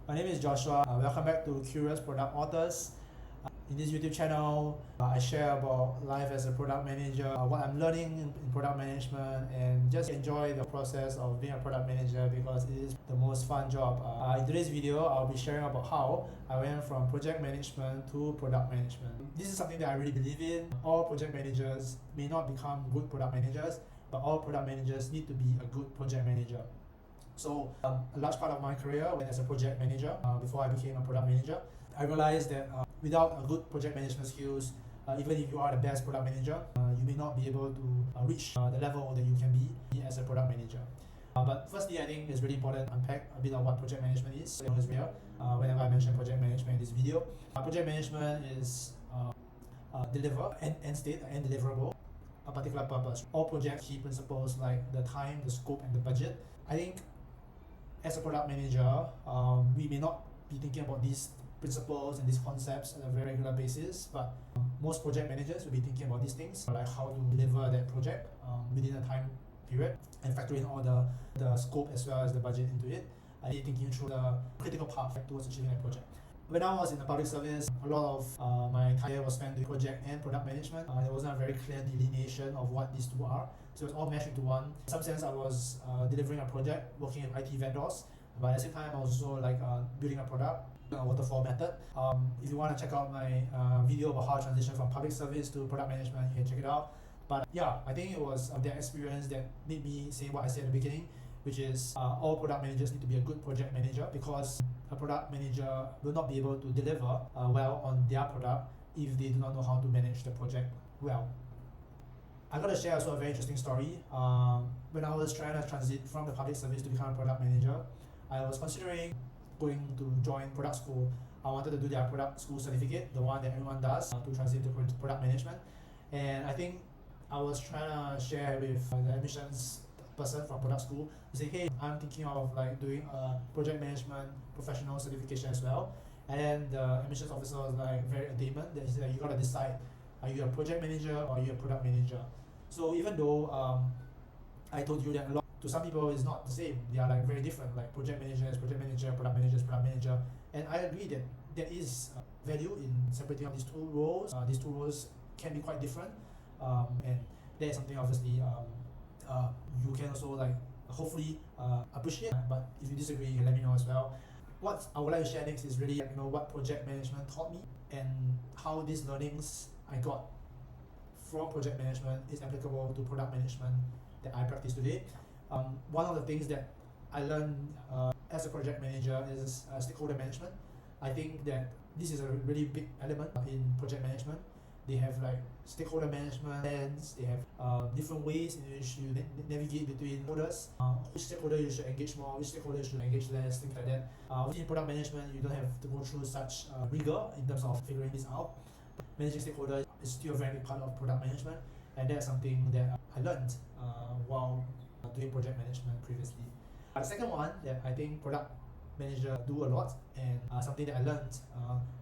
My name is Joshua. Welcome back to Curious Product Authors. In this YouTube channel, I share about life as a product manager, what I'm learning in product management, and just enjoy the process of being a product manager because it is the most fun job. In today's video, I'll be sharing about how I went from project management to product management. This is something that I really believe in. All project managers may not become good product managers, but all product managers need to be a good project manager. So a large part of my career went as a project manager before I became a product manager. I realized that without a good project management skills, even if you are the best product manager, you may not be able to reach the level that you can be as a product manager. But firstly, I think it's really important to unpack a bit of what project management is. Whenever I mention project management in this video, project management is deliver end state and deliverable a particular purpose. All projects key principles like the time, the scope, and the budget. I think as a product manager, we may not be thinking about these principles and these concepts on a very regular basis, but most project managers will be thinking about these things, like how to deliver that project within a time period and factor in all the scope as well as the budget into it, and thinking through the critical path towards achieving that project. When I was in the public service, a lot of my time was spent doing project and product management. There wasn't a very clear delineation of what these two are, so it was all meshed into one. In some sense, I was delivering a project, working with IT vendors, but at the same time, I was also building a product, a waterfall method. If you want to check out my video about how I transition from public service to product management, you can check it out. But yeah, I think it was that experience that made me say what I said at the beginning, which is all product managers need to be a good project manager, because a product manager will not be able to deliver well on their product if they do not know how to manage the project well. I'm going to share also a very interesting story. When I was trying to transit from the public service to become a product manager, I was considering going to join product school. I wanted to do their product school certificate, the one that everyone does to transit to product management. And I think I was trying to share with the admissions person from product school to say, hey, I'm thinking of doing a project management professional certification as well. And then the admissions officer was very adamant that he said, you gotta decide, are you a project manager or are you a product manager? So even though I told you that a lot, to some people it's not the same. They are very different, like project managers, project manager, product managers, product manager. And I agree that there is value in separating out these two roles. These two roles can be quite different, and that is something obviously you can also hopefully appreciate. But if you disagree, you can let me know as well. What I would like to share next is really what project management taught me and how these learnings I got from project management is applicable to product management that I practice today. One of the things that I learned as a project manager is stakeholder management. I think that this is a really big element in project management. They have stakeholder management plans, they have different ways in which you navigate between stakeholders, which stakeholder you should engage more, which stakeholder you should engage less, things like that. Within product management, you don't have to go through such rigor in terms of figuring this out. Managing stakeholders is still a very big part of product management, and that's something that I learned while doing project management previously. The second one that I think product managers do a lot, and something that I learned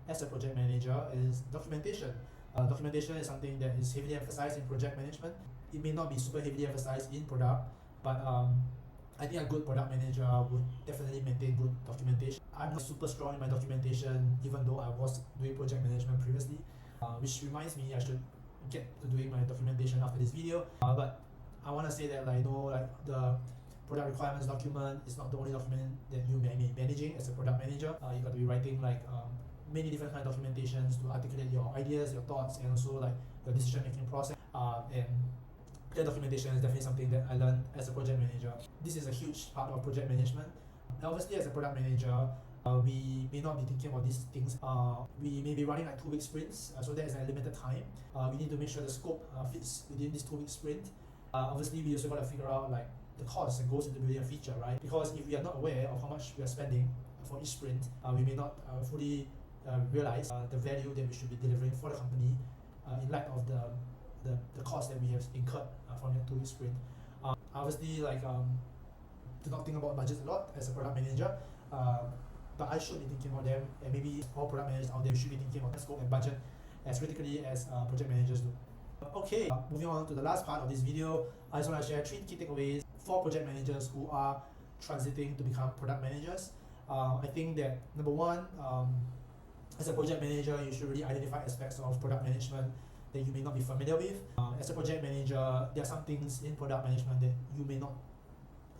as a project manager, is documentation. Documentation is something that is heavily emphasized in project management. It may not be super heavily emphasized in product, but I think a good product manager would definitely maintain good documentation. I'm not super strong in my documentation, even though I was doing project management previously, which reminds me I should get to doing my documentation after this video. But I want to say that the product requirements document is not the only document that you may be managing as a product manager. You got to be writing many different kind of documentations to articulate your ideas, your thoughts, and also your decision making process. And clear documentation is definitely something that I learned as a project manager. This is a huge part of project management. Obviously, as a product manager, we may not be thinking about these things. We may be running 2-week sprints, so that is a limited time. We need to make sure the scope fits within this 2-week sprint. Obviously, we also got to figure out the cost that goes into building a feature, right? Because if we are not aware of how much we are spending for each sprint, we may not fully realize the value that we should be delivering for the company in light of the cost that we have incurred from that 2-week sprint. Obviously, do not think about budgets a lot as a product manager, but I should be thinking about them, and maybe all product managers out there should be thinking about scope and budget as critically as project managers do. Okay, moving on to the last part of this video, I just want to share 3 key takeaways for project managers who are transiting to become product managers. I think that number one, as a project manager, you should really identify aspects of product management that you may not be familiar with. As a project manager, there are some things in product management that you may not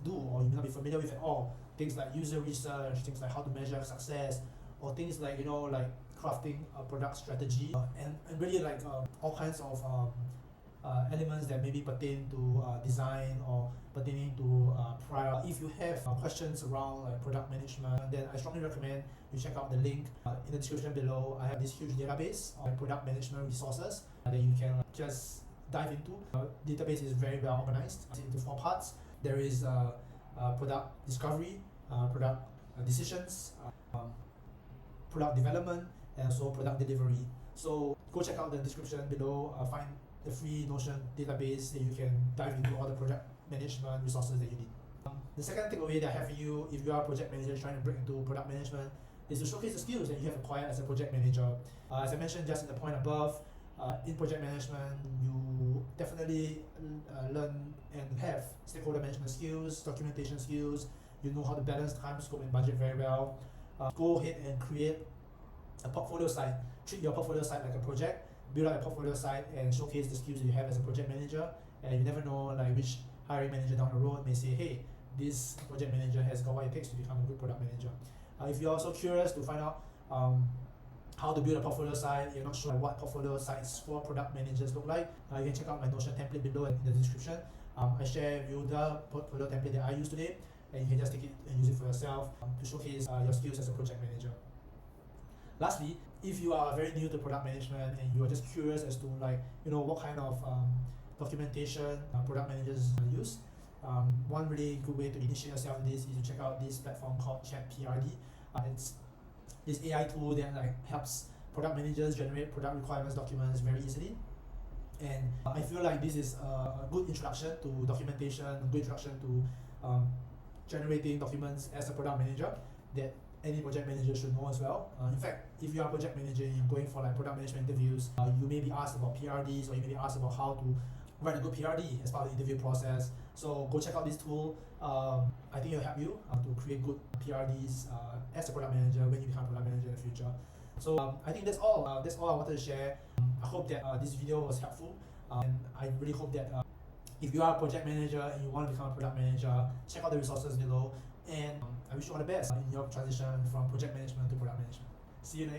do or you may not be familiar with at all. Things like user research, things like how to measure success, or things like like crafting a product strategy, and really like all kinds of elements that maybe pertain to design or pertaining to prior. If you have questions around like product management, then I strongly recommend you check out the link in the description below. I have this huge database of product management resources that you can just dive into. Database is very well organized into 4 parts. There is product discovery, product decisions, product development, and also product delivery. So go check out the description below, find the free Notion database that you can dive into all the project management resources that you need. The second takeaway that I have for you, if you are a project manager trying to break into product management, is to showcase the skills that you have acquired as a project manager. As I mentioned just in the point above, in project management, you definitely learn and have stakeholder management skills, documentation skills. You know how to balance time, scope, and budget very well. Go ahead and create a portfolio site. Treat your portfolio site like a project. Build out a portfolio site and showcase the skills that you have as a project manager. And you never know like which hiring manager down the road may say, hey, this project manager has got what it takes to become a good product manager. If you're also curious to find out how to build a portfolio site, you're not sure what portfolio sites for product managers look like, you can check out my Notion template below in the description. I share with you the portfolio template that I use today, and you can just take it and use it for yourself to showcase your skills as a project manager. Lastly, if you are very new to product management and you are just curious as to what kind of documentation product managers use, one really good way to initiate yourself in this is to check out this platform called ChatPRD. It's this AI tool that helps product managers generate product requirements documents very easily. And I feel like this is a good introduction to documentation, a good introduction to generating documents as a product manager that any project manager should know as well. In fact, if you are a project manager and you're going for product management interviews, you may be asked about PRDs, or you may be asked about how to write a good PRD as part of the interview process. So go check out this tool. I think it'll help you to create good PRDs as a product manager when you become a product manager in the future. So I think that's all. That's all I wanted to share. I hope that this video was helpful, and I really hope that if you are a project manager and you want to become a product manager, check out the resources below. And I wish you all the best in your transition from project management to product management. See you next.